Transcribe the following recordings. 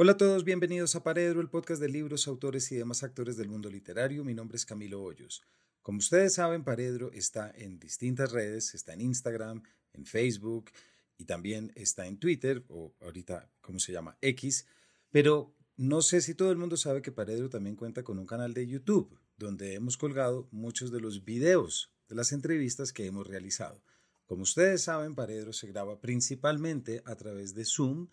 Hola a todos, bienvenidos a Paredro, el podcast de libros, autores y demás actores del mundo literario. Mi nombre es Camilo Hoyos. Como ustedes saben, Paredro está en distintas redes, está en Instagram, en Facebook y también está en Twitter, o ahorita, ¿cómo se llama? X. Pero no sé si todo el mundo sabe que Paredro también cuenta con un canal de YouTube, donde hemos colgado muchos de los videos de las entrevistas que hemos realizado. Como ustedes saben, Paredro se graba principalmente a través de Zoom,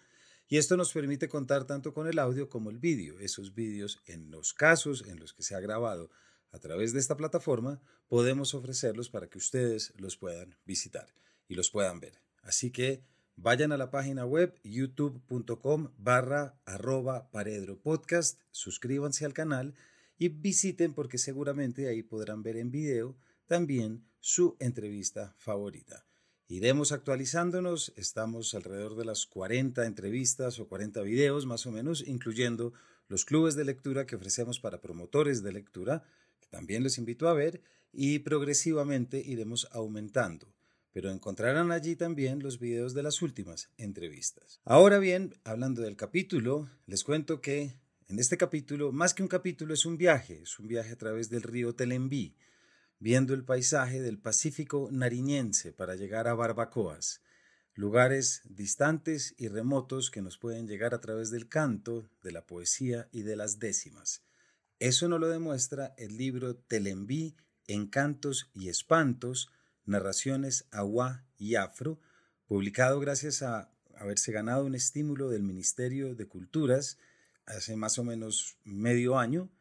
y esto nos permite contar tanto con el audio como el vídeo. Esos vídeos, en los casos en los que se ha grabado a través de esta plataforma, podemos ofrecerlos para que ustedes los puedan visitar y los puedan ver. Así que vayan a la página web youtube.com/paredropodcast, suscríbanse al canal y visiten porque seguramente ahí podrán ver en video también su entrevista favorita. Iremos actualizándonos, estamos alrededor de las 40 entrevistas o 40 videos más o menos, incluyendo los clubes de lectura que ofrecemos para promotores de lectura, que también les invito a ver, y progresivamente iremos aumentando. Pero encontrarán allí también los videos de las últimas entrevistas. Ahora bien, hablando del capítulo, les cuento que en este capítulo, más que un capítulo, es un viaje a través del río Telembí, viendo el paisaje del Pacífico nariñense para llegar a Barbacoas, lugares distantes y remotos que nos pueden llegar a través del canto, de la poesía y de las décimas. Eso nos lo demuestra el libro Telembí, Encantos y Espantos, Narraciones Aguá y Afro, publicado gracias a haberse ganado un estímulo del Ministerio de Culturas hace más o menos medio año,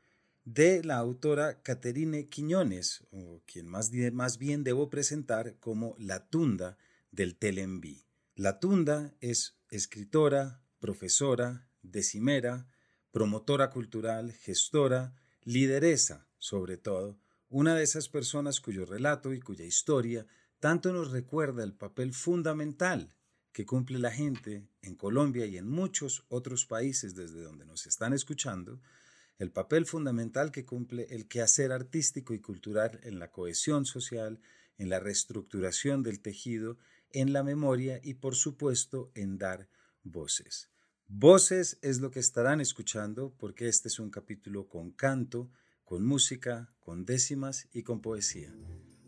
de la autora Caterine Quiñones, o quien más bien debo presentar como la Tunda del Telembí. La Tunda es escritora, profesora, decimera, promotora cultural, gestora, lideresa, sobre todo, una de esas personas cuyo relato y cuya historia tanto nos recuerda el papel fundamental que cumple la gente en Colombia y en muchos otros países desde donde nos están escuchando, el papel fundamental que cumple el quehacer artístico y cultural en la cohesión social, en la reestructuración del tejido, en la memoria y, por supuesto, en dar voces. Voces es lo que estarán escuchando porque este es un capítulo con canto, con música, con décimas y con poesía.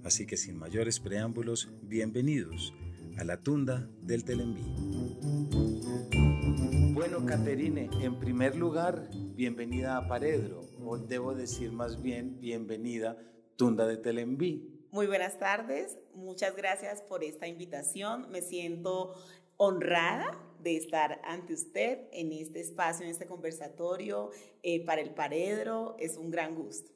Así que sin mayores preámbulos, bienvenidos a la Tunda del Telembí. Bueno, Caterine, en primer lugar, bienvenida a Paredro, o debo decir más bien, bienvenida Tunda de Telembí. Muy buenas tardes, muchas gracias por esta invitación. Me siento honrada de estar ante usted en este espacio, en este conversatorio para el Paredro. Es un gran gusto.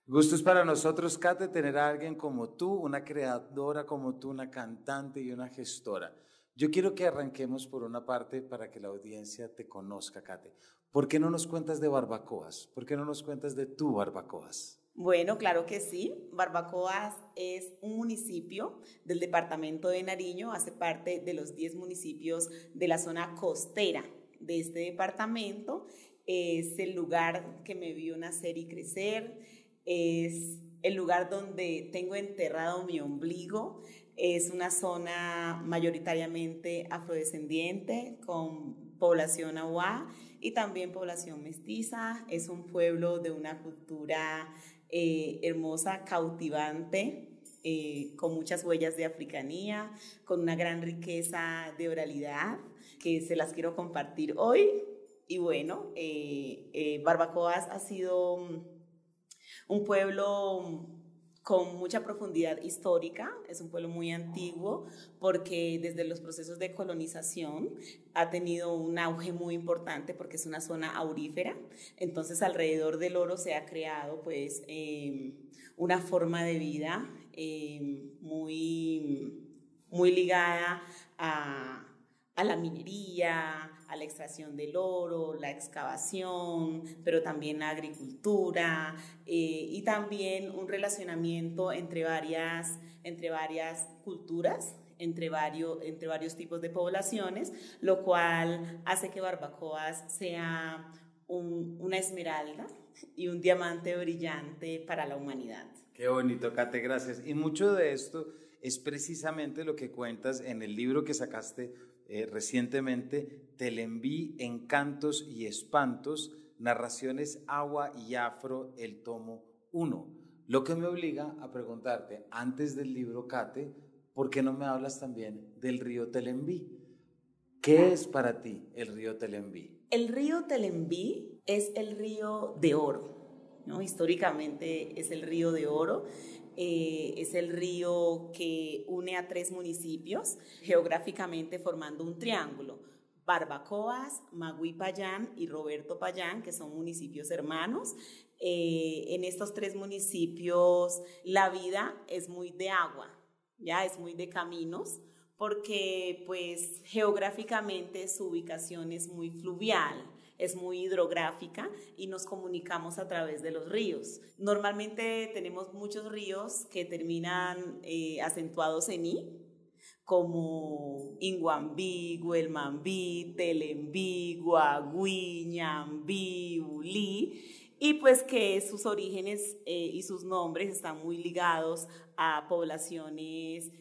Gusto es para nosotros, Cate, tener a alguien como tú, una creadora como tú, una cantante y una gestora. Yo quiero que arranquemos por una parte para que la audiencia te conozca, Cate. ¿Por qué no nos cuentas de Barbacoas? ¿Por qué no nos cuentas de tu Barbacoas? Bueno, claro que sí. Barbacoas es un municipio del departamento de Nariño, hace parte de los 10 municipios de la zona costera de este departamento. Es el lugar que me vio nacer y crecer, es el lugar donde tengo enterrado mi ombligo. Es una zona mayoritariamente afrodescendiente con población ahuá y también población mestiza. Es un pueblo de una cultura hermosa, cautivante, con muchas huellas de africanía, con una gran riqueza de oralidad que se las quiero compartir hoy. Y bueno, Barbacoas ha sido un pueblo con mucha profundidad histórica, es un pueblo muy antiguo porque desde los procesos de colonización ha tenido un auge muy importante porque es una zona aurífera, entonces alrededor del oro se ha creado pues una forma de vida muy ligada a la minería, a la extracción del oro, la excavación, pero también la agricultura y también un relacionamiento entre varias culturas, entre varios tipos de poblaciones, lo cual hace que Barbacoas sea una esmeralda y un diamante brillante para la humanidad. Qué bonito, Cate, gracias. Y mucho de esto es precisamente lo que cuentas en el libro que sacaste recientemente Telemví, Encantos y Espantos, Narraciones Agua y Afro, el tomo 1. Lo que me obliga a preguntarte, antes del libro, Kate, ¿por qué no me hablas también del río Telemví? ¿Qué es para ti el río Telemví? El río Telemví es el río de oro, ¿no? Históricamente es el río de oro. Es el río que une a 3 municipios, geográficamente formando un triángulo: Barbacoas, Magüí Payán y Roberto Payán, que son municipios hermanos. En estos 3 municipios la vida es muy de agua, ya es muy de caminos, porque pues geográficamente su ubicación es muy fluvial, es muy hidrográfica y nos comunicamos a través de los ríos. Normalmente tenemos muchos ríos que terminan acentuados en I, como Inguambí, Güelmambí, Telembí, Guagüí, Ñambí, Ulí, y pues que sus orígenes y sus nombres están muy ligados a poblaciones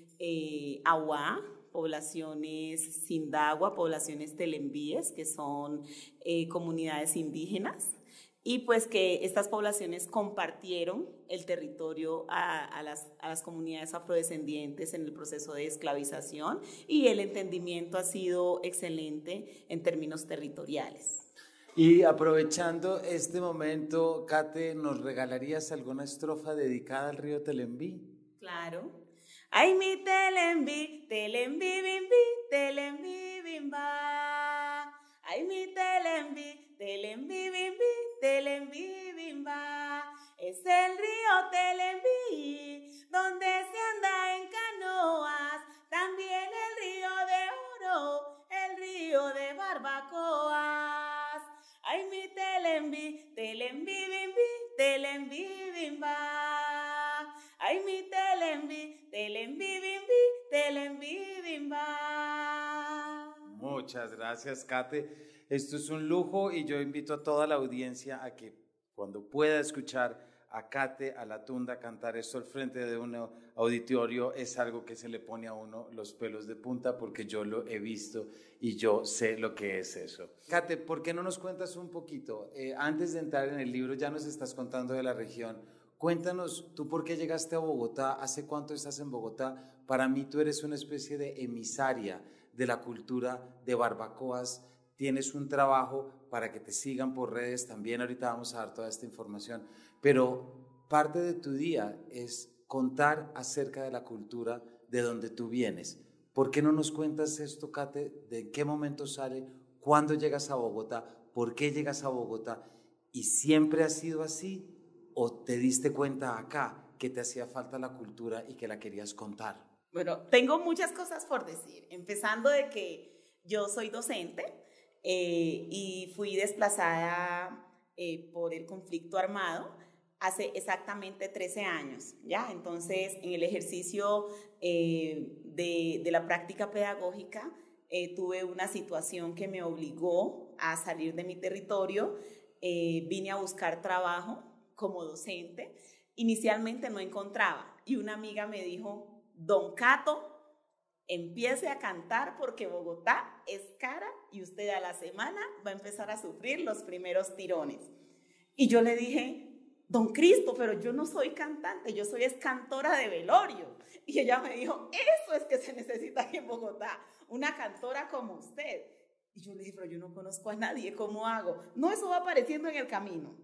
Aguá, poblaciones Sindagua, poblaciones telembíes, que son comunidades indígenas, y pues que estas poblaciones compartieron el territorio a las comunidades afrodescendientes en el proceso de esclavización, y el entendimiento ha sido excelente en términos territoriales. Y aprovechando este momento, Kate, ¿nos regalarías alguna estrofa dedicada al río Telemví? Claro. Ay, mi Telemví, Telemví, bimbi, Telemví, bimba. Ay, mi Telemví, Telemví, bimbi, Telemví, bimba. Es el río Telemví, donde se anda en canoas. También el río de oro, el río de barbacoas. Ay, mi Telemví, Telemví, bimbi, Telemví, bimba. Ay, mi Telemví, Telemví, bimbi, Telemví, bimba. Muchas gracias, Kate. Esto es un lujo y yo invito a toda la audiencia a que cuando pueda escuchar a Kate, a la Tunda, cantar esto al frente de un auditorio, es algo que se le pone a uno los pelos de punta, porque yo lo he visto y yo sé lo que es eso. Kate, ¿por qué no nos cuentas un poquito? Antes de entrar en el libro, ya nos estás contando de la región. Cuéntanos, ¿tú por qué llegaste a Bogotá? ¿Hace cuánto estás en Bogotá? Para mí tú eres una especie de emisaria de la cultura de Barbacoas. Tienes un trabajo para que te sigan por redes también. Ahorita vamos a dar toda esta información. Pero parte de tu día es contar acerca de la cultura de donde tú vienes. ¿Por qué no nos cuentas esto, Kate? ¿De qué momento sale? ¿Cuándo llegas a Bogotá? ¿Por qué llegas a Bogotá? ¿Y siempre ha sido así? ¿O te diste cuenta acá que te hacía falta la cultura y que la querías contar? Bueno, tengo muchas cosas por decir, empezando de que yo soy docente y fui desplazada por el conflicto armado hace exactamente 13 años, ¿ya? Entonces, en el ejercicio de la práctica pedagógica, tuve una situación que me obligó a salir de mi territorio. Vine a buscar trabajo como docente. Inicialmente no encontraba, y una amiga me dijo: Don Cato, empiece a cantar porque Bogotá es cara y usted a la semana va a empezar a sufrir los primeros tirones. Y yo le dije: Don Cristo, pero yo no soy cantante, yo soy cantora de velorio. Y ella me dijo: eso es que se necesita aquí en Bogotá, una cantora como usted. Y yo le dije: pero yo no conozco a nadie, ¿cómo hago? No, eso va apareciendo en el camino.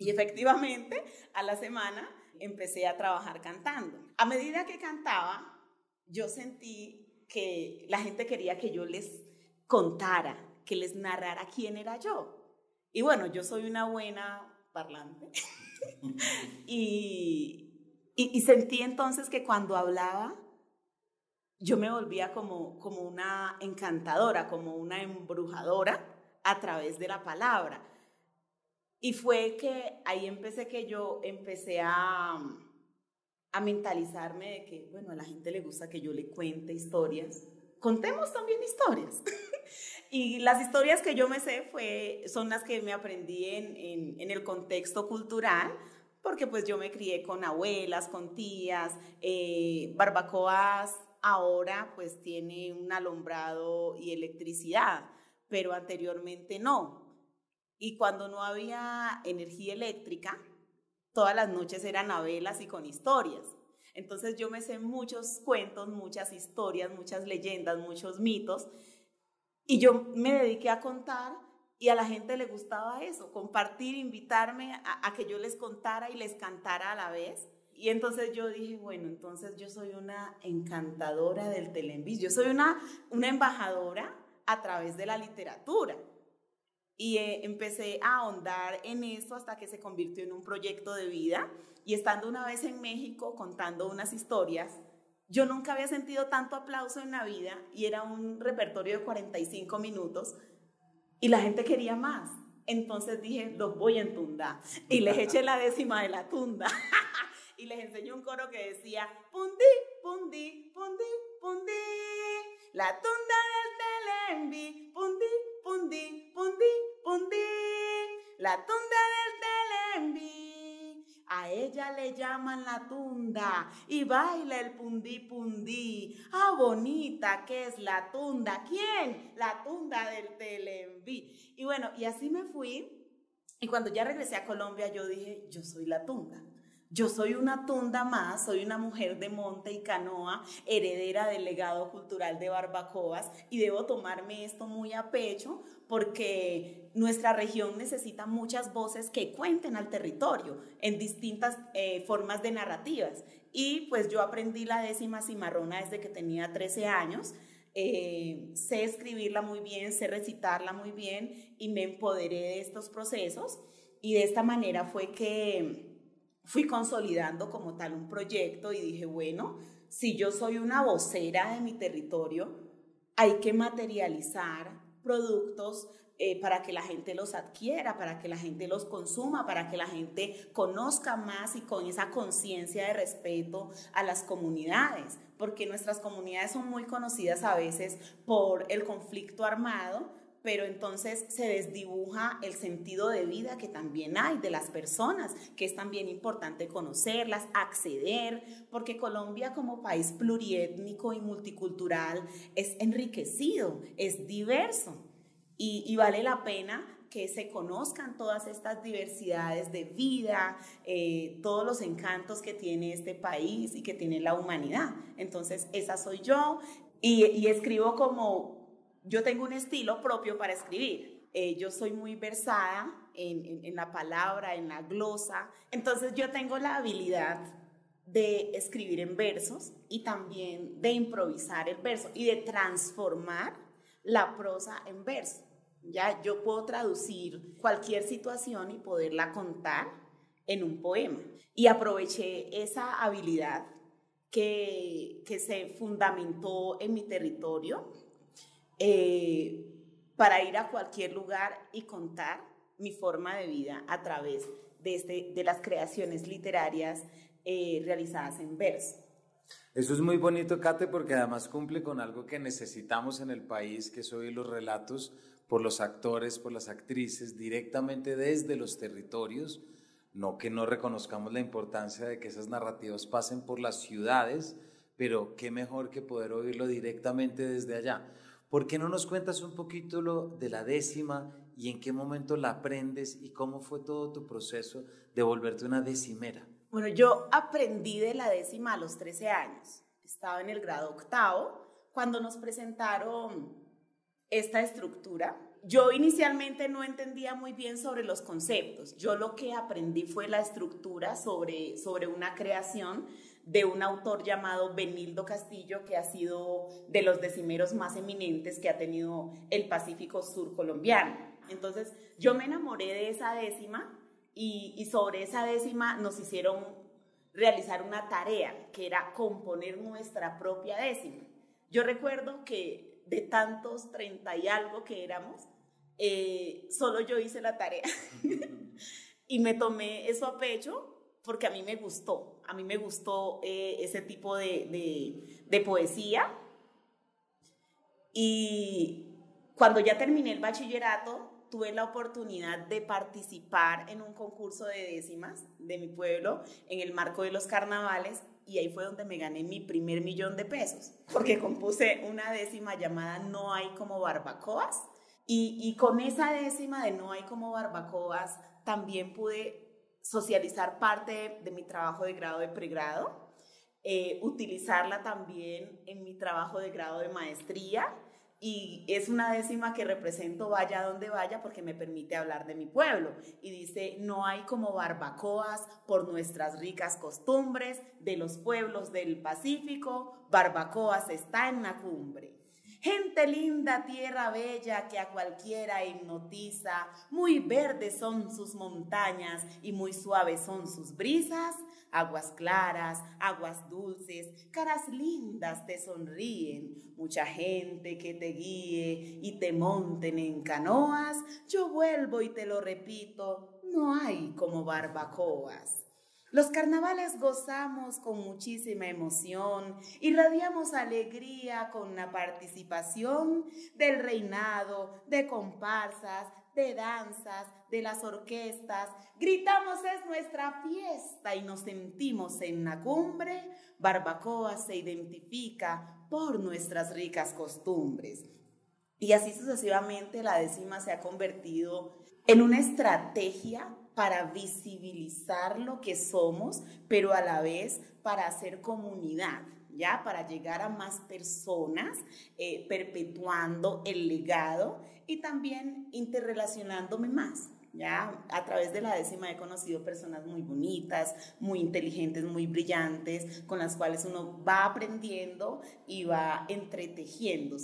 Y efectivamente, a la semana empecé a trabajar cantando. A medida que cantaba, yo sentí que la gente quería que yo les contara, que les narrara quién era yo. Y bueno, yo soy una buena parlante. y sentí entonces que cuando hablaba, yo me volvía como una encantadora, como una embrujadora a través de la palabra. Y fue que ahí yo empecé a mentalizarme de que, bueno, a la gente le gusta que yo le cuente historias. Contemos también historias. Y las historias que yo me sé son las que me aprendí en el contexto cultural, porque pues yo me crié con abuelas, con tías. Barbacoas ahora pues tiene un alumbrado y electricidad, pero anteriormente no. Y cuando no había energía eléctrica, todas las noches eran a velas y con historias. Entonces yo me sé muchos cuentos, muchas historias, muchas leyendas, muchos mitos, y yo me dediqué a contar y a la gente le gustaba eso, compartir, invitarme a que yo les contara y les cantara a la vez. Y entonces yo dije, bueno, entonces yo soy una encantadora del Telenvis, yo soy una embajadora a través de la literatura. Y empecé a ahondar en esto hasta que se convirtió en un proyecto de vida. Y estando una vez en México contando unas historias, yo nunca había sentido tanto aplauso en la vida, y era un repertorio de 45 minutos y la gente quería más. Entonces dije, los voy a entundar. Y les eché la décima de la tunda. Y les enseñé un coro que decía, pundi, pundi, pundi, pundi, la tunda del Telenvi, pundi, pundi, pundi, pundi, la tunda del Telenvi. A ella le llaman la tunda y baila el pundi, pundi. Ah, bonita que es la tunda. ¿Quién? La tunda del Telenvi. Y bueno, y así me fui. Y cuando ya regresé a Colombia, yo dije, yo soy la tunda. Yo soy una tunda más, soy una mujer de monte y canoa, heredera del legado cultural de Barbacoas, y debo tomarme esto muy a pecho porque nuestra región necesita muchas voces que cuenten al territorio en distintas formas de narrativas. Y pues yo aprendí la décima cimarrona desde que tenía 13 años. Sé escribirla muy bien, sé recitarla muy bien y me empoderé de estos procesos, y de esta manera fue que fui consolidando como tal un proyecto y dije, bueno, si yo soy una vocera de mi territorio, hay que materializar productos para que la gente los adquiera, para que la gente los consuma, para que la gente conozca más y con esa conciencia de respeto a las comunidades, porque nuestras comunidades son muy conocidas a veces por el conflicto armado, pero entonces se desdibuja el sentido de vida que también hay de las personas, que es también importante conocerlas, acceder, porque Colombia como país pluriétnico y multicultural es enriquecido, es diverso, y vale la pena que se conozcan todas estas diversidades de vida, todos los encantos que tiene este país y que tiene la humanidad. Entonces esa soy yo, y escribo como... Yo tengo un estilo propio para escribir. Yo soy muy versada en la palabra, en la glosa. Entonces yo tengo la habilidad de escribir en versos y también de improvisar el verso y de transformar la prosa en verso. Ya yo puedo traducir cualquier situación y poderla contar en un poema. Y aproveché esa habilidad que se fundamentó en mi territorio, para ir a cualquier lugar y contar mi forma de vida a través de las creaciones literarias realizadas en verso. Eso es muy bonito, Kate, porque además cumple con algo que necesitamos en el país, que son los relatos por los actores, por las actrices, directamente desde los territorios. No que no reconozcamos la importancia de que esas narrativas pasen por las ciudades, pero qué mejor que poder oírlo directamente desde allá. ¿Por qué no nos cuentas un poquito lo de la décima y en qué momento la aprendes y cómo fue todo tu proceso de volverte una decimera? Bueno, yo aprendí de la décima a los 13 años. Estaba en el grado octavo cuando nos presentaron esta estructura. Yo inicialmente no entendía muy bien sobre los conceptos. Yo lo que aprendí fue la estructura sobre una creación de un autor llamado Benildo Castillo, que ha sido de los decimeros más eminentes que ha tenido el Pacífico Sur colombiano. Entonces yo me enamoré de esa décima y sobre esa décima nos hicieron realizar una tarea que era componer nuestra propia décima. Yo recuerdo que de tantos 30 y algo que éramos, solo yo hice la tarea y me tomé eso a pecho porque a mí me gustó ese tipo de poesía. Y cuando ya terminé el bachillerato, tuve la oportunidad de participar en un concurso de décimas de mi pueblo en el marco de los carnavales, y ahí fue donde me gané mi primer $1.000.000, porque compuse una décima llamada No hay como barbacoas, y con esa décima de No hay como barbacoas también pude socializar parte de mi trabajo de grado de pregrado, utilizarla también en mi trabajo de grado de maestría, y es una décima que represento vaya donde vaya porque me permite hablar de mi pueblo, y dice: no hay como barbacoas por nuestras ricas costumbres de los pueblos del Pacífico, barbacoas está en la cumbre. Gente linda, tierra bella que a cualquiera hipnotiza, muy verdes son sus montañas y muy suaves son sus brisas, aguas claras, aguas dulces, caras lindas te sonríen, mucha gente que te guíe y te monten en canoas, yo vuelvo y te lo repito, no hay como barbacoas. Los carnavales gozamos con muchísima emoción, irradiamos alegría con la participación del reinado, de comparsas, de danzas, de las orquestas. Gritamos es nuestra fiesta y nos sentimos en la cumbre. Barbacoa se identifica por nuestras ricas costumbres. Y así sucesivamente la décima se ha convertido en una estrategia para visibilizar lo que somos, pero a la vez para hacer comunidad, ¿ya? Para llegar a más personas, perpetuando el legado y también interrelacionándome más. Ya a través de la décima he conocido personas muy bonitas, muy inteligentes, muy brillantes, con las cuales uno va aprendiendo y va entretejiendo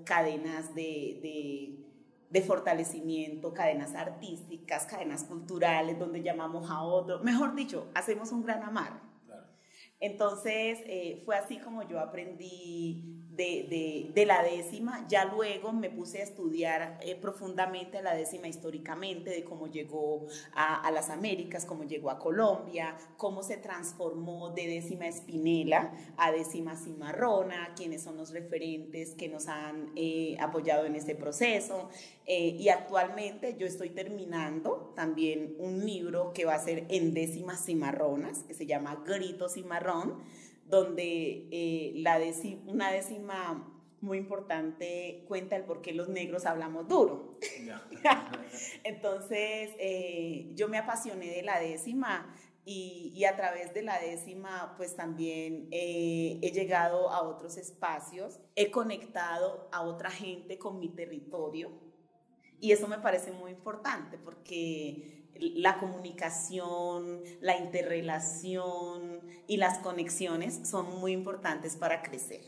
cadenas de fortalecimiento, cadenas artísticas, cadenas culturales, donde llamamos a otro, mejor dicho, hacemos un gran amarre. Claro. Entonces, fue así como yo aprendí de la décima. Ya luego me puse a estudiar profundamente la décima históricamente, de cómo llegó a las Américas, cómo llegó a Colombia, cómo se transformó de décima espinela a décima cimarrona, quiénes son los referentes que nos han apoyado en este proceso. Y actualmente yo estoy terminando también un libro que va a ser en décimas cimarronas, que se llama Grito Cimarrón, donde una décima muy importante cuenta el por qué los negros hablamos duro. Entonces, yo me apasioné de la décima y a través de la décima, pues también he llegado a otros espacios, he conectado a otra gente con mi territorio. Y eso me parece muy importante porque la comunicación, la interrelación y las conexiones son muy importantes para crecer.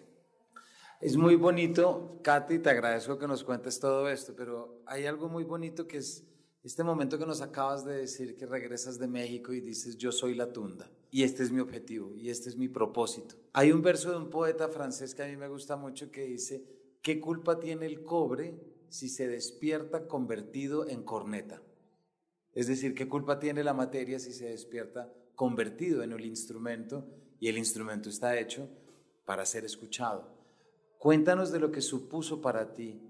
Es muy bonito, Katy, te agradezco que nos cuentes todo esto, pero hay algo muy bonito que es este momento que nos acabas de decir, que regresas de México y dices: yo soy la tunda y este es mi objetivo y este es mi propósito. Hay un verso de un poeta francés que a mí me gusta mucho que dice: ¿qué culpa tiene el cobre si se despierta convertido en corneta? Es decir, ¿qué culpa tiene la materia si se despierta convertido en el instrumento y el instrumento está hecho para ser escuchado? Cuéntanos de lo que supuso para ti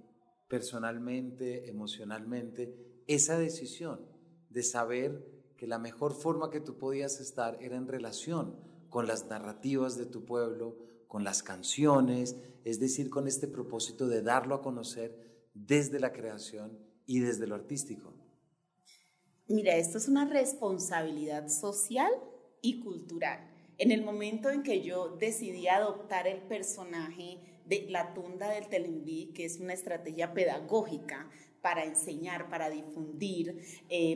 personalmente, emocionalmente, esa decisión de saber que la mejor forma que tú podías estar era en relación con las narrativas de tu pueblo, con las canciones, es decir, con este propósito de darlo a conocer desde la creación y desde lo artístico. Mira, esto es una responsabilidad social y cultural. En el momento en que yo decidí adoptar el personaje de la tunda del Telembí, que es una estrategia pedagógica para enseñar, para difundir,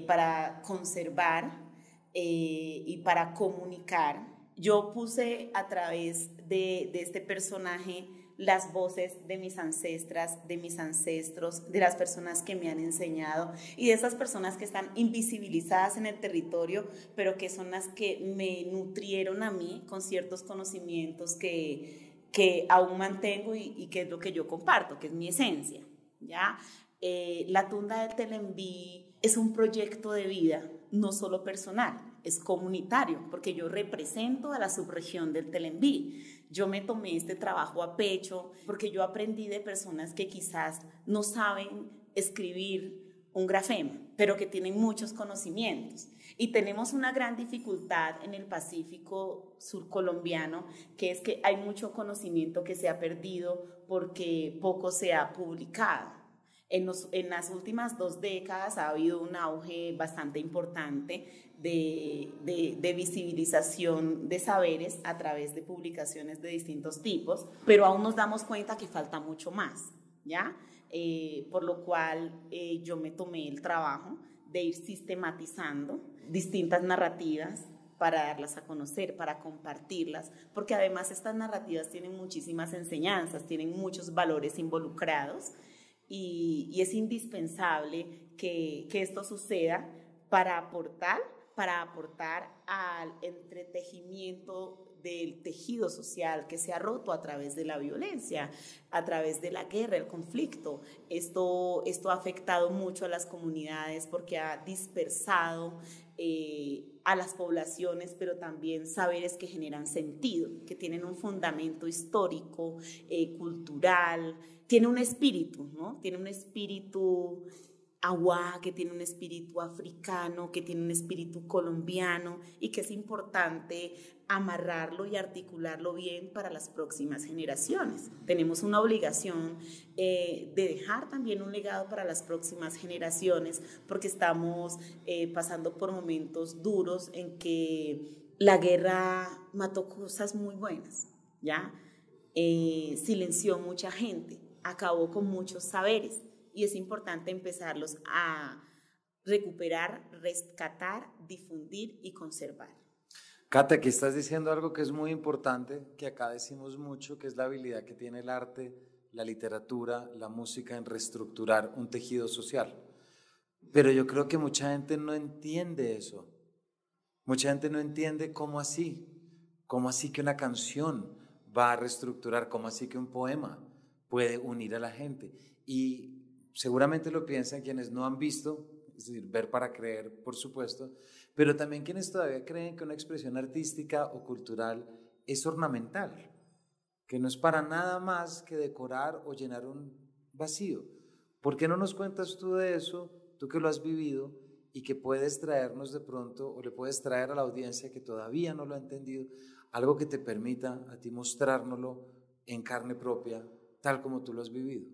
para conservar y para comunicar, yo puse a través de este personaje las voces de mis ancestras, de mis ancestros, de las personas que me han enseñado y de esas personas que están invisibilizadas en el territorio, pero que son las que me nutrieron a mí con ciertos conocimientos que aún mantengo y que es lo que yo comparto, que es mi esencia, ¿ya? La tunda del Telembí es un proyecto de vida, no solo personal, es comunitario, porque yo represento a la subregión del Telembí. Yo me tomé este trabajo a pecho porque yo aprendí de personas que quizás no saben escribir un grafema, pero que tienen muchos conocimientos. Y tenemos una gran dificultad en el Pacífico surcolombiano, que es que hay mucho conocimiento que se ha perdido porque poco se ha publicado. En las últimas 2 décadas ha habido un auge bastante importante de visibilización de saberes a través de publicaciones de distintos tipos, pero aún nos damos cuenta que falta mucho más, ¿ya? Por lo cual yo me tomé el trabajo de ir sistematizando distintas narrativas para darlas a conocer, para compartirlas, porque además estas narrativas tienen muchísimas enseñanzas, tienen muchos valores involucrados y es indispensable que esto suceda para aportar al entretejimiento del tejido social que se ha roto a través de la violencia, a través de la guerra, el conflicto. Esto ha afectado mucho a las comunidades porque ha dispersado a las poblaciones, pero también saberes que generan sentido, que tienen un fundamento histórico, cultural, tiene un espíritu, ¿no? Tiene un espíritu Awá, que tiene un espíritu africano, que tiene un espíritu colombiano y que es importante amarrarlo y articularlo bien para las próximas generaciones. Tenemos una obligación de dejar también un legado para las próximas generaciones porque estamos pasando por momentos duros en que la guerra mató cosas muy buenas, ¿ya? Silenció mucha gente, acabó con muchos saberes. Y es importante empezarlos a recuperar, rescatar, difundir y conservar. Cata, aquí estás diciendo algo que es muy importante, que acá decimos mucho, que es la habilidad que tiene el arte, la literatura, la música en reestructurar un tejido social. Pero yo creo que mucha gente no entiende eso. Mucha gente no entiende cómo así que una canción va a reestructurar, cómo así que un poema puede unir a la gente. Y seguramente lo piensan quienes no han visto, es decir, ver para creer, por supuesto, pero también quienes todavía creen que una expresión artística o cultural es ornamental, que no es para nada más que decorar o llenar un vacío. ¿Por qué no nos cuentas tú de eso, tú que lo has vivido y que puedes traernos de pronto, o le puedes traer a la audiencia que todavía no lo ha entendido, algo que te permita a ti mostrárnoslo en carne propia, tal como tú lo has vivido?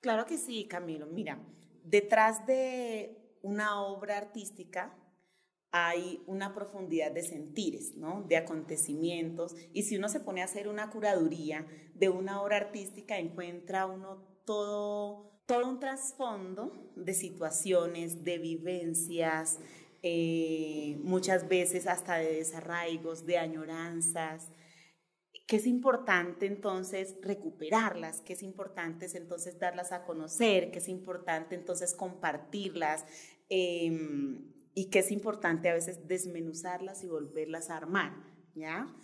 Claro que sí, Camilo. Mira, detrás de una obra artística hay una profundidad de sentires, ¿no? De acontecimientos. Y si uno se pone a hacer una curaduría de una obra artística, encuentra uno todo un trasfondo de situaciones, de vivencias, muchas veces hasta de desarraigos, de añoranzas, que es importante entonces recuperarlas, que es importante entonces darlas a conocer, que es importante entonces compartirlas y que es importante a veces desmenuzarlas y volverlas a armar, ¿ya?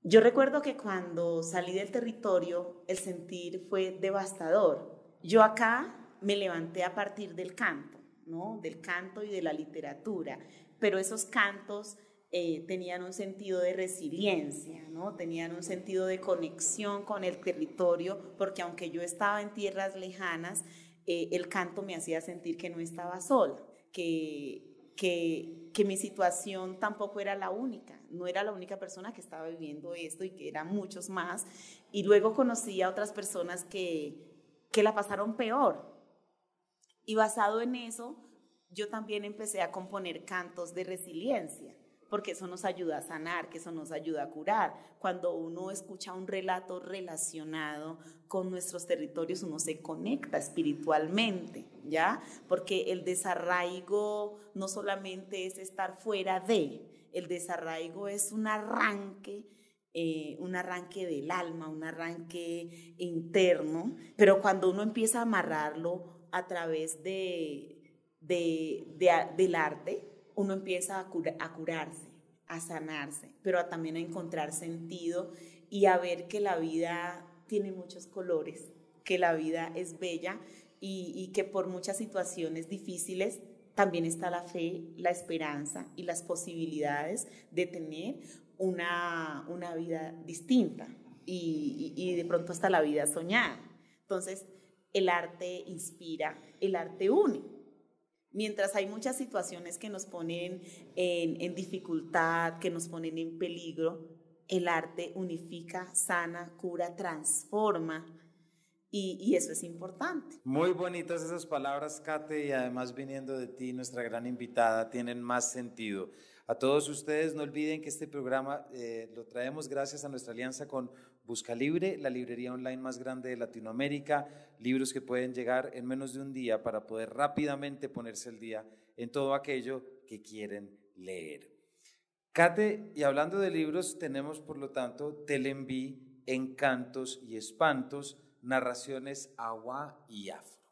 Yo recuerdo que cuando salí del territorio el sentir fue devastador. Yo acá me levanté a partir del canto, ¿no? Del canto y de la literatura, pero esos cantos tenían un sentido de resiliencia, ¿no? Tenían un sentido de conexión con el territorio, porque aunque yo estaba en tierras lejanas, el canto me hacía sentir que no estaba sola, que mi situación tampoco era la única, no era la única persona que estaba viviendo esto y que eran muchos más. Y luego conocí a otras personas que la pasaron peor. Y basado en eso, yo también empecé a componer cantos de resiliencia, porque eso nos ayuda a sanar, que eso nos ayuda a curar. Cuando uno escucha un relato relacionado con nuestros territorios, uno se conecta espiritualmente, ¿ya? Porque el desarraigo no solamente es estar fuera de, el desarraigo es un arranque del alma, un arranque interno, pero cuando uno empieza a amarrarlo a través del arte, uno empieza a curarse, a sanarse, pero también a encontrar sentido y a ver que la vida tiene muchos colores, que la vida es bella y que por muchas situaciones difíciles también está la fe, la esperanza y las posibilidades de tener una vida distinta y de pronto hasta la vida soñada. Entonces, el arte inspira, el arte une. Mientras hay muchas situaciones que nos ponen en dificultad, que nos ponen en peligro, el arte unifica, sana, cura, transforma. Y eso es importante. Muy bonitas esas palabras, Kate, y además viniendo de ti, nuestra gran invitada, tienen más sentido. A todos ustedes, no olviden que este programa lo traemos gracias a nuestra alianza con Buscalibre, la librería online más grande de Latinoamérica, libros que pueden llegar en menos de un día para poder rápidamente ponerse al día en todo aquello que quieren leer. Kate, y hablando de libros, tenemos por lo tanto Telenví, Encantos y Espantos, narraciones Awa y Afro.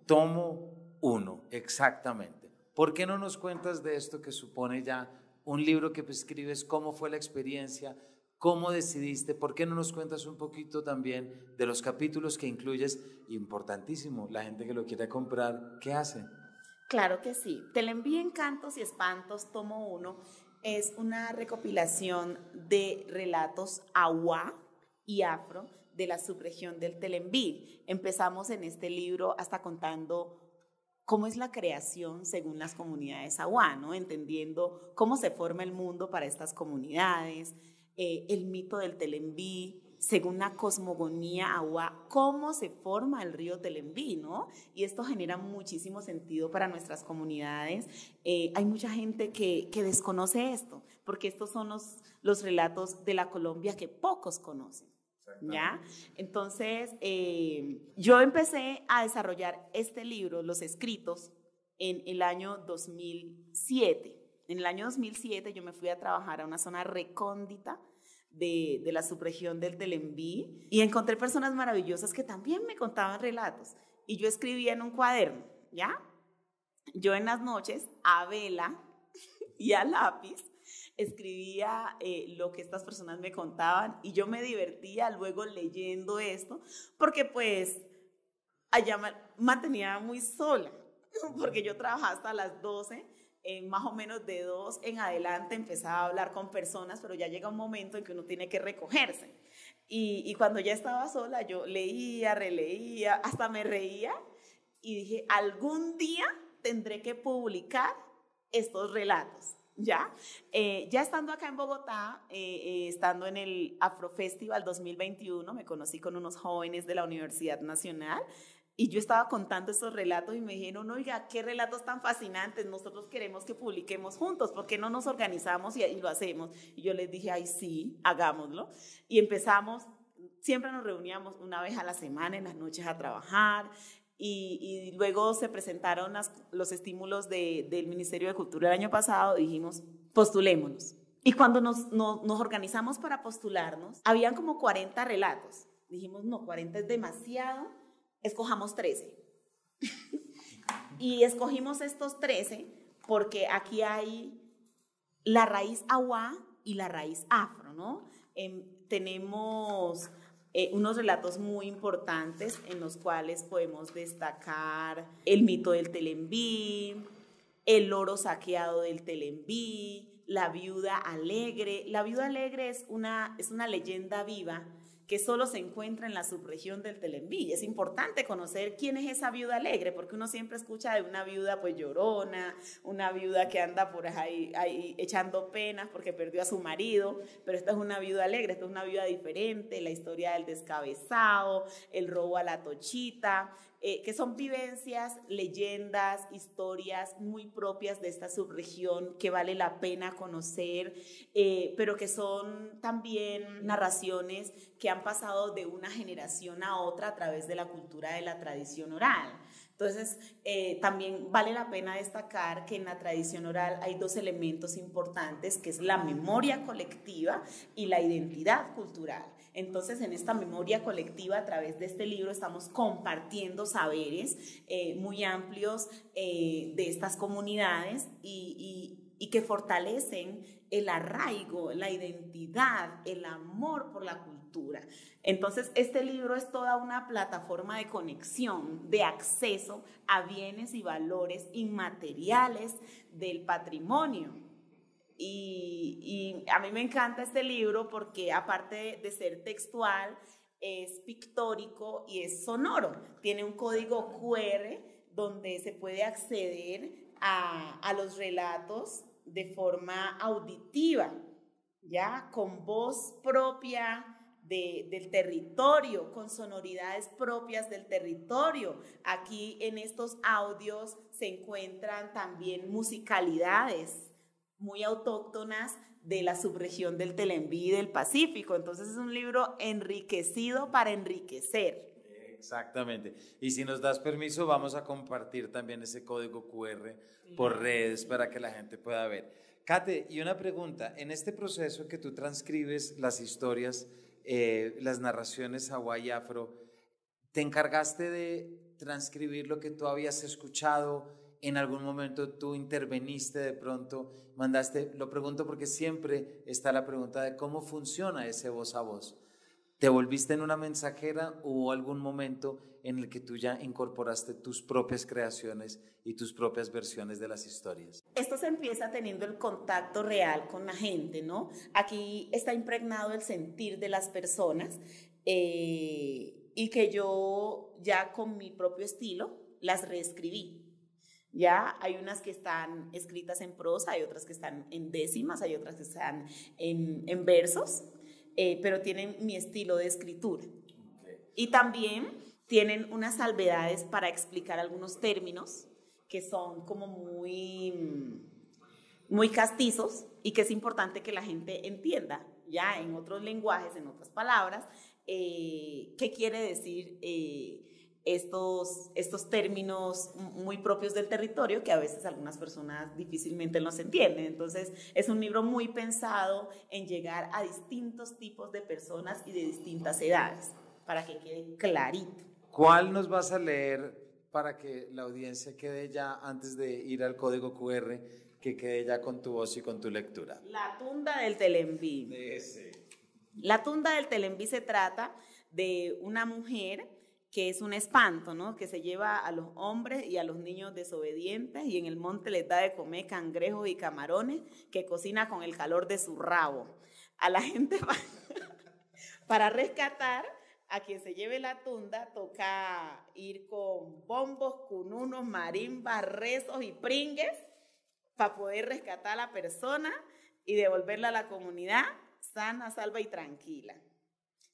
Tomo 1, exactamente. ¿Por qué no nos cuentas de esto que supone ya un libro que escribes? ¿Cómo fue la experiencia? ¿Cómo decidiste? ¿Por qué no nos cuentas un poquito también de los capítulos que incluyes? Importantísimo, la gente que lo quiera comprar, ¿qué hace? Claro que sí. Telenví, Encantos y Espantos, tomo 1, es una recopilación de relatos Awa y Afro de la subregión del Telenví. Empezamos en este libro hasta contando cómo es la creación según las comunidades Awa, ¿no? Entendiendo cómo se forma el mundo para estas comunidades, el mito del Telenví, según la cosmogonía Awa, cómo se forma el río Telenví, ¿no? Y esto genera muchísimo sentido para nuestras comunidades. Hay mucha gente que desconoce esto, porque estos son los relatos de la Colombia que pocos conocen. ¿Ya? Entonces, yo empecé a desarrollar este libro, los escritos, en el año 2007. En el año 2007 yo me fui a trabajar a una zona recóndita de la subregión del Telenví y encontré personas maravillosas que también me contaban relatos. Y yo escribía en un cuaderno, ¿ya? Yo en las noches, a vela y a lápiz, escribía lo que estas personas me contaban y yo me divertía luego leyendo esto porque pues allá me mantenía muy sola porque yo trabajaba hasta las 12, más o menos de 2 en adelante empezaba a hablar con personas, pero ya llega un momento en que uno tiene que recogerse y cuando ya estaba sola yo leía, releía, hasta me reía y dije, algún día tendré que publicar estos relatos. Ya estando acá en Bogotá, estando en el Afrofestival 2021, me conocí con unos jóvenes de la Universidad Nacional y yo estaba contando estos relatos y me dijeron, oiga, qué relatos tan fascinantes, nosotros queremos que publiquemos juntos, ¿por qué no nos organizamos y lo hacemos? Y yo les dije, ay sí, hagámoslo. Y empezamos, siempre nos reuníamos una vez a la semana en las noches a trabajar. Y luego se presentaron los estímulos del Ministerio de Cultura el año pasado y dijimos, postulémonos. Y cuando nos organizamos para postularnos, habían como 40 relatos. Dijimos, no, 40 es demasiado, escojamos 13. Y escogimos estos 13 porque aquí hay la raíz Awa y la raíz Afro, ¿no? Tenemos unos relatos muy importantes en los cuales podemos destacar el mito del Telenví, el oro saqueado del Telenví, la viuda alegre. La viuda alegre es una leyenda viva que solo se encuentra en la subregión del Telenví. Es importante conocer quién es esa viuda alegre, porque uno siempre escucha de una viuda pues llorona, una viuda que anda por ahí echando penas porque perdió a su marido, pero esta es una viuda alegre, esta es una viuda diferente, la historia del descabezado, el robo a la tochita, que son vivencias, leyendas, historias muy propias de esta subregión que vale la pena conocer, pero que son también narraciones que han pasado de una generación a otra a través de la cultura de la tradición oral. Entonces, también vale la pena destacar que en la tradición oral hay dos elementos importantes, que es la memoria colectiva y la identidad cultural. Entonces, en esta memoria colectiva, a través de este libro, estamos compartiendo saberes muy amplios de estas comunidades y que fortalecen el arraigo, la identidad, el amor por la cultura. Entonces, este libro es toda una plataforma de conexión, de acceso a bienes y valores inmateriales del patrimonio. Y a mí me encanta este libro porque, aparte de ser textual, es pictórico y es sonoro. Tiene un código QR donde se puede acceder a los relatos de forma auditiva, ¿ya? Con voz propia del territorio, con sonoridades propias del territorio. Aquí en estos audios se encuentran también musicalidades muy autóctonas de la subregión del Telembí y del Pacífico. Entonces es un libro enriquecido para enriquecer. Exactamente. Y si nos das permiso, vamos a compartir también ese código QR por redes para que la gente pueda ver. Kate, y una pregunta, en este proceso que tú transcribes las historias, las narraciones Hawái Afro, ¿te encargaste de transcribir lo que tú habías escuchado? ¿En algún momento tú interveniste de pronto, mandaste? Lo pregunto porque siempre está la pregunta de cómo funciona ese voz a voz. ¿Te volviste en una mensajera o hubo algún momento en el que tú ya incorporaste tus propias creaciones y tus propias versiones de las historias? Esto se empieza teniendo el contacto real con la gente, ¿no? Aquí está impregnado el sentir de las personas y que yo ya con mi propio estilo las reescribí. Ya hay unas que están escritas en prosa, hay otras que están en décimas, hay otras que están en versos, pero tienen mi estilo de escritura. Y también tienen unas salvedades para explicar algunos términos que son como muy castizos y que es importante que la gente entienda, ya en otros lenguajes, en otras palabras, qué quiere decir estos términos muy propios del territorio que a veces algunas personas difícilmente los entienden. Entonces es un libro muy pensado en llegar a distintos tipos de personas y de distintas edades para que quede clarito. ¿Cuál nos vas a leer para que la audiencia quede ya, antes de ir al código QR, que quede ya con tu voz y con tu lectura? La tunda del Telembí. La tunda del Telembí se trata de una mujer que es un espanto, ¿no? Que se lleva a los hombres y a los niños desobedientes y en el monte les da de comer cangrejos y camarones que cocina con el calor de su rabo. A la gente para rescatar a quien se lleve la tunda toca ir con bombos, cununos, marimbas, rezos y pringues para poder rescatar a la persona y devolverla a la comunidad sana, salva y tranquila.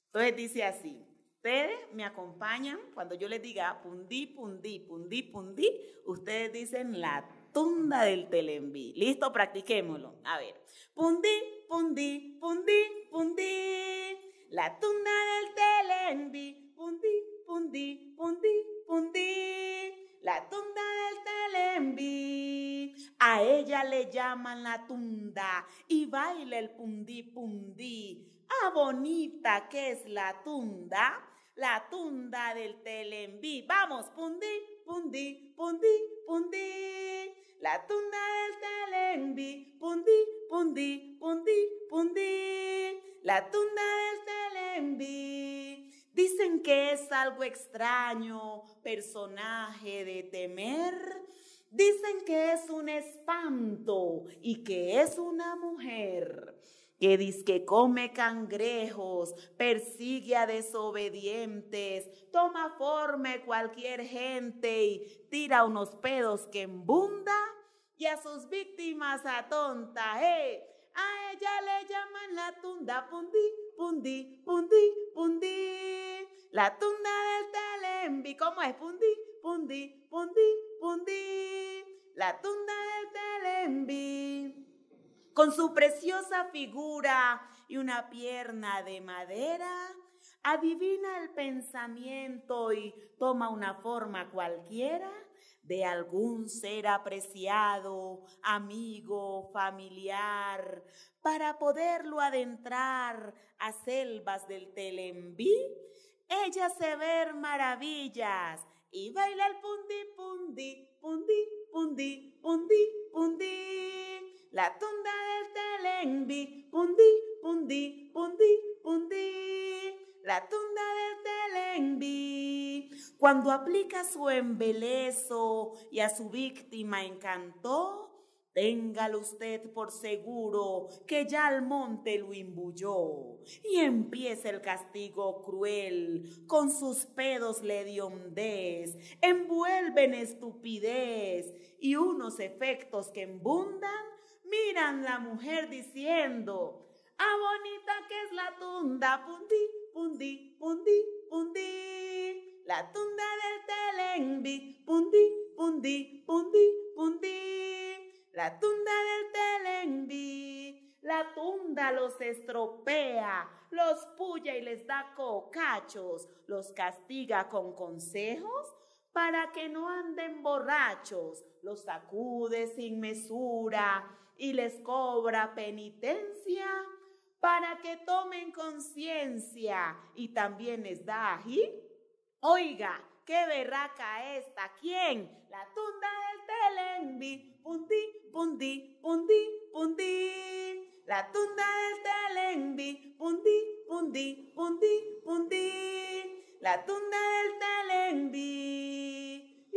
Entonces dice así: ustedes me acompañan cuando yo les diga pundí, pundí, pundí, pundí, ustedes dicen la tunda del Telembí. ¿Listo? Practiquémoslo. A ver. Pundí, pundí, pundí, pundí, la tunda del Telembí. Pundí, pundí, pundí, pundí, la tunda del Telembí. A ella le llaman la tunda y baila el pundí, pundí. Ah, bonita que es la tunda del Telembí. Vamos, pundí, pundí, pundí, pundí, la tunda del Telembí. Pundí, pundí, pundí, pundí, la tunda del Telembí. Dicen que es algo extraño, personaje de temer. Dicen que es un espanto y que es una mujer que dizque come cangrejos, persigue a desobedientes, toma forma de cualquier gente y tira unos pedos que embunda y a sus víctimas atonta. ¡Hey! A ella le llaman la tunda, pundí, pundí, pundí, pundí, la tunda del Telembí. ¿Cómo es? Pundí, pundí, pundí, pundí, la tunda del Telembí. Con su preciosa figura y una pierna de madera, adivina el pensamiento y toma una forma cualquiera de algún ser apreciado, amigo, familiar, para poderlo adentrar a selvas del Telembí. Ella se ve maravillas y baila el pundí, pundí, pundí, pundí, pundí, pundí, la tunda del Telembí. Pundí, pundí, pundí, pundí, la tunda del Telembí. Cuando aplica su embelezo y a su víctima encantó, Téngalo usted por seguro que ya al monte lo imbuyó, y empieza el castigo cruel, con sus pedos le dio hondez, envuelven estupidez, y unos efectos que embundan, miran la mujer diciendo, ¡ah, bonita que es la tunda! Pundi, pundi, pundi, pundi. La tunda del Telenbi, pundi, pundi, pundi, pundi. La tunda del Telenbi, la tunda los estropea, los puya y les da cocachos, los castiga con consejos para que no anden borrachos, los sacude sin mesura y les cobra penitencia para que tomen conciencia y también les da ají. Oiga, qué berraca esta, ¿quién? La tunda del Telenbi, pundi, pundi, pundi, pundi. La tunda del Telenbi, pundi, pundi, pundi, pundi. La tunda del Telenbi.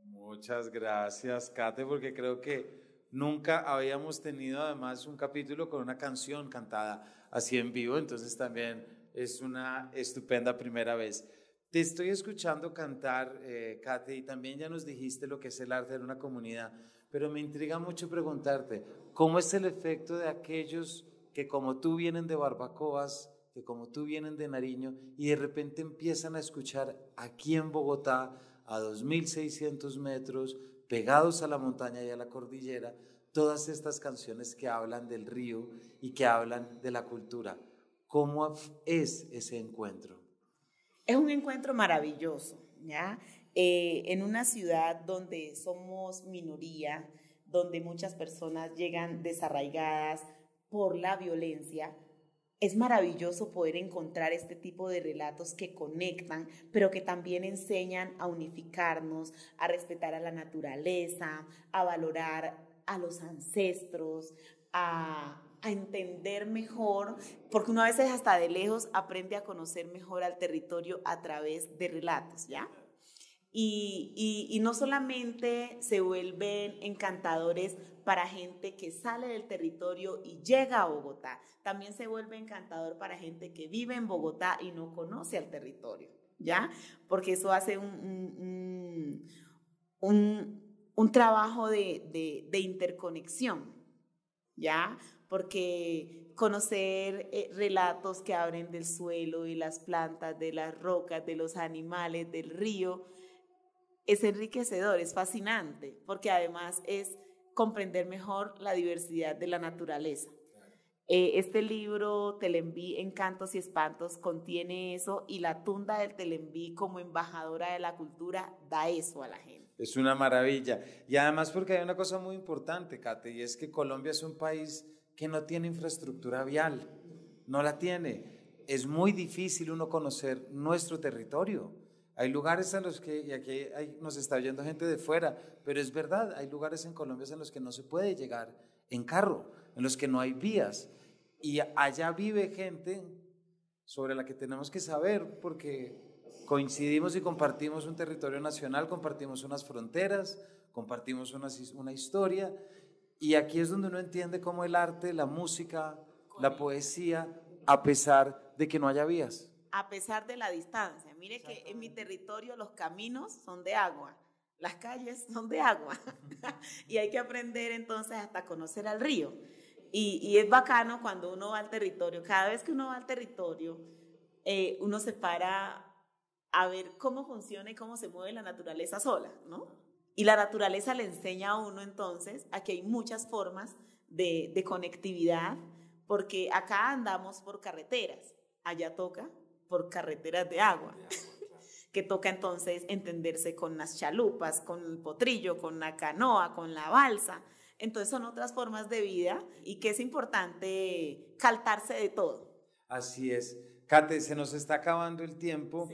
Muchas gracias, Kate, porque creo que nunca habíamos tenido además un capítulo con una canción cantada así en vivo, entonces también es una estupenda primera vez. Te estoy escuchando cantar, Kate, y también ya nos dijiste lo que es el arte en una comunidad, pero me intriga mucho preguntarte, ¿cómo es el efecto de aquellos que como tú vienen de Barbacoas, que como tú vienen de Nariño y de repente empiezan a escuchar aquí en Bogotá, a 2.600 metros, pegados a la montaña y a la cordillera, todas estas canciones que hablan del río y que hablan de la cultura? ¿Cómo es ese encuentro? Es un encuentro maravilloso, ¿ya? En una ciudad donde somos minoría, donde muchas personas llegan desarraigadas por la violencia, es maravilloso poder encontrar este tipo de relatos que conectan, pero que también enseñan a unificarnos, a respetar a la naturaleza, a valorar a los ancestros, a entender mejor, porque uno a veces hasta de lejos aprende a conocer mejor al territorio a través de relatos, ¿ya? Y no solamente se vuelven encantadores para gente que sale del territorio y llega a Bogotá, también se vuelve encantador para gente que vive en Bogotá y no conoce al territorio, ¿ya? Porque eso hace un trabajo de interconexión, ¿ya? Porque conocer relatos que hablen del suelo, de las plantas, de las rocas, de los animales, del río, es enriquecedor, es fascinante, porque además es comprender mejor la diversidad de la naturaleza. Este libro, Telenbi, Encantos y Espantos, contiene eso, y la tunda del Telenbi como embajadora de la cultura da eso a la gente. Es una maravilla. Y además porque hay una cosa muy importante, Kate, y es que Colombia es un país que no tiene infraestructura vial, no la tiene. Es muy difícil uno conocer nuestro territorio. Hay lugares en los que, y aquí nos está oyendo gente de fuera, pero es verdad, hay lugares en Colombia en los que no se puede llegar en carro, en los que no hay vías. Y allá vive gente sobre la que tenemos que saber, porque coincidimos y compartimos un territorio nacional, compartimos unas fronteras, compartimos una historia, y aquí es donde uno entiende cómo el arte, la música, la poesía, a pesar de que no haya vías. A pesar de la distancia. Mire que en mi territorio los caminos son de agua, las calles son de agua y hay que aprender entonces hasta conocer al río. Y es bacano cuando uno va al territorio. Cada vez que uno va al territorio, uno se para a ver cómo funciona y cómo se mueve la naturaleza sola, ¿no? Y la naturaleza le enseña a uno entonces a que hay muchas formas de conectividad, porque acá andamos por carreteras, allá toca por carreteras de agua, que toca entonces entenderse con las chalupas, con el potrillo, con la canoa, con la balsa. Entonces son otras formas de vida y que es importante caltarse de todo. Así es. Kate, se nos está acabando el tiempo.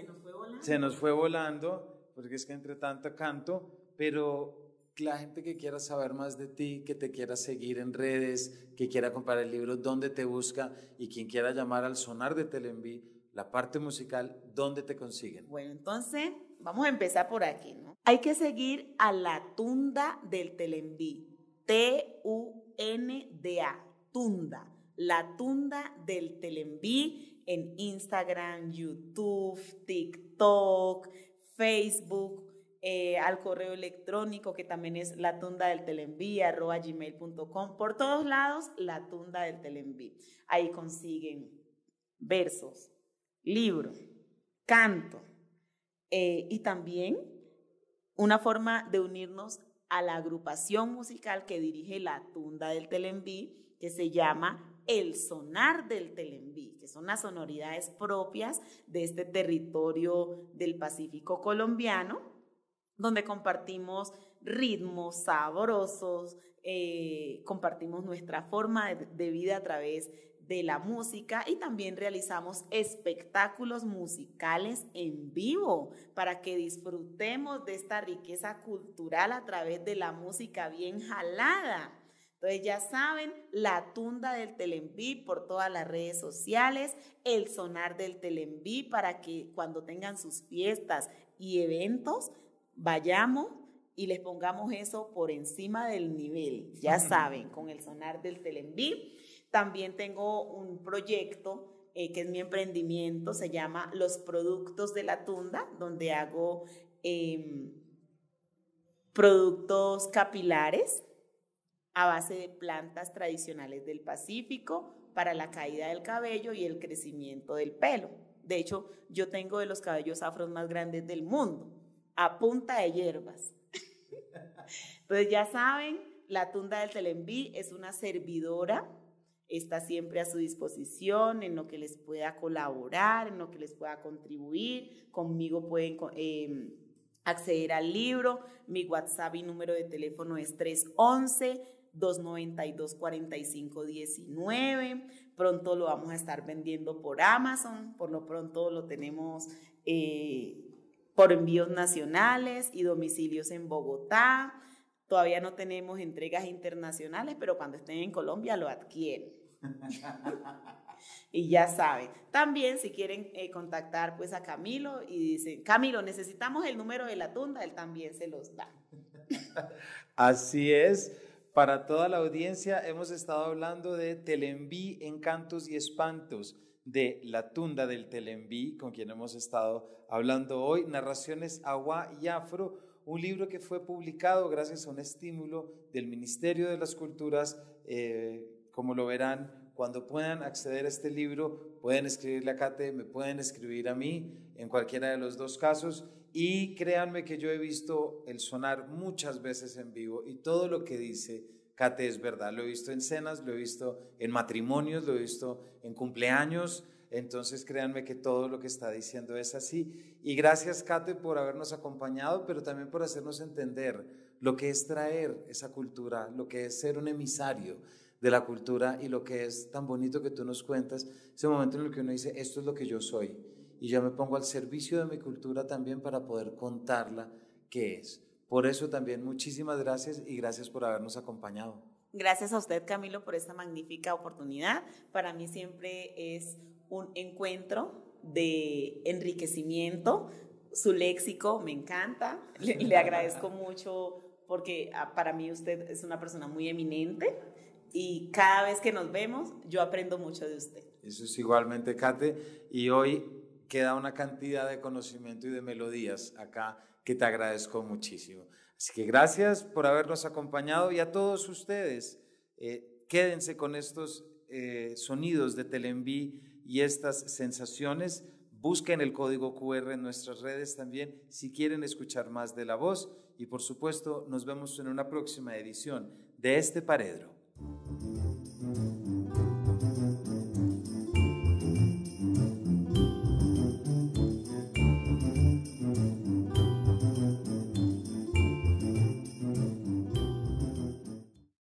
Se nos fue volando, porque es que entre tanto canto, pero la gente que quiera saber más de ti, que te quiera seguir en redes, que quiera comprar el libro, dónde te busca, y quien quiera llamar al sonar de Telenbi, la parte musical, ¿dónde te consiguen? Bueno, entonces vamos a empezar por aquí, ¿no? Hay que seguir a La Tunda del Telembí, Tunda, Tunda, La Tunda del Telembí en Instagram, YouTube, TikTok, Facebook, al correo electrónico que también es latundadeltelembí@gmail.com. Por todos lados, La Tunda del Telembí. Ahí consiguen versos, libro, canto y también una forma de unirnos a la agrupación musical que dirige La Tunda del Telembí, que se llama El Sonar del Telembí, que son las sonoridades propias de este territorio del Pacífico colombiano, donde compartimos ritmos sabrosos, compartimos nuestra forma de vida a través de la música y también realizamos espectáculos musicales en vivo para que disfrutemos de esta riqueza cultural a través de la música bien jalada. Entonces ya saben, La Tunda del Telembí por todas las redes sociales, El Sonar del Telembí para que cuando tengan sus fiestas y eventos vayamos y les pongamos eso por encima del nivel, ya saben, con El Sonar del Telembí. También tengo un proyecto que es mi emprendimiento, se llama Los Productos de La Tunda, donde hago productos capilares a base de plantas tradicionales del Pacífico para la caída del cabello y el crecimiento del pelo. De hecho, yo tengo de los cabellos afros más grandes del mundo, a punta de hierbas. Entonces ya saben, La Tunda del Telembí es una servidora, está siempre a su disposición en lo que les pueda colaborar, en lo que les pueda contribuir. Conmigo pueden acceder al libro. Mi WhatsApp y número de teléfono es 311-292-4519. Pronto lo vamos a estar vendiendo por Amazon. Por lo pronto lo tenemos por envíos nacionales y domicilios en Bogotá. Todavía no tenemos entregas internacionales, pero cuando estén en Colombia lo adquieren. Y ya saben. También si quieren contactar pues a Camilo y dicen, Camilo, necesitamos el número de La Tunda, él también se los da. Así es. Para toda la audiencia hemos estado hablando de Telembí, Encantos y Espantos, de La Tunda del Telembí, con quien hemos estado hablando hoy, Narraciones Agua y Afro, un libro que fue publicado gracias a un estímulo del Ministerio de las Culturas. Como lo verán, cuando puedan acceder a este libro, pueden escribirle a Kate, me pueden escribir a mí, en cualquiera de los dos casos, y créanme que yo he visto El Sonar muchas veces en vivo, y todo lo que dice Kate es verdad. Lo he visto en cenas, lo he visto en matrimonios, lo he visto en cumpleaños. Entonces créanme que todo lo que está diciendo es así. Y gracias, Kate, por habernos acompañado, pero también por hacernos entender lo que es traer esa cultura, lo que es ser un emisario de la cultura y lo que es tan bonito que tú nos cuentas, ese momento en el que uno dice, esto es lo que yo soy y yo me pongo al servicio de mi cultura también para poder contarla qué es. Por eso también muchísimas gracias y gracias por habernos acompañado. Gracias a usted, Camilo, por esta magnífica oportunidad. Para mí siempre es un encuentro de enriquecimiento. Su léxico me encanta, le agradezco mucho porque para mí usted es una persona muy eminente y cada vez que nos vemos yo aprendo mucho de usted. Eso es igualmente, Kate, y hoy queda una cantidad de conocimiento y de melodías acá que te agradezco muchísimo. Así que gracias por habernos acompañado y a todos ustedes, quédense con estos sonidos de Telembí y estas sensaciones. Busquen el código QR en nuestras redes también si quieren escuchar más de la voz y por supuesto nos vemos en una próxima edición de este Paredro.